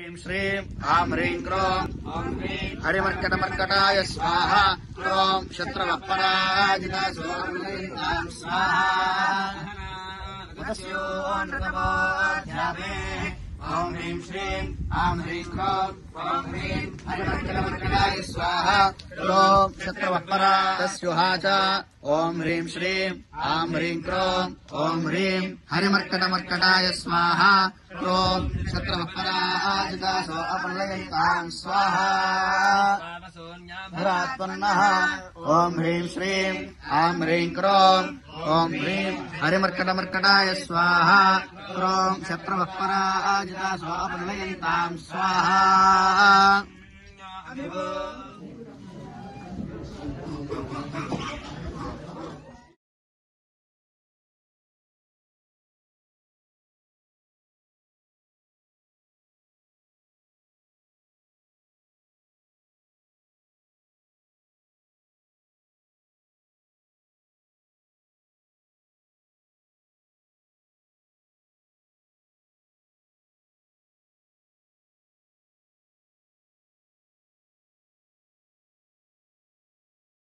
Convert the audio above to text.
श्रीं आं ह्रीं क्रों हरिमर्कटमर्कटाय स्वाहा क्रों शत्रवः स्वाहा ॐ ह्रीं श्रीं आं ह्रीं क्रों हरिमर्कटमर्कटाय स्वाहा क्रों शत्रवः स्वाहा ॐ ह्रीं श्रीं आं ह्रीं क्रों हरिमर्कटमर्कटाय स्वाहा क्रों शत्रवः स्वाहा धरात्पन्नः ॐ ह्रीं श्रीं आं ह्रीं क्रों हरिमर्कटमर्कटाय स्वाहा क्रों शत्रवः स्वाहा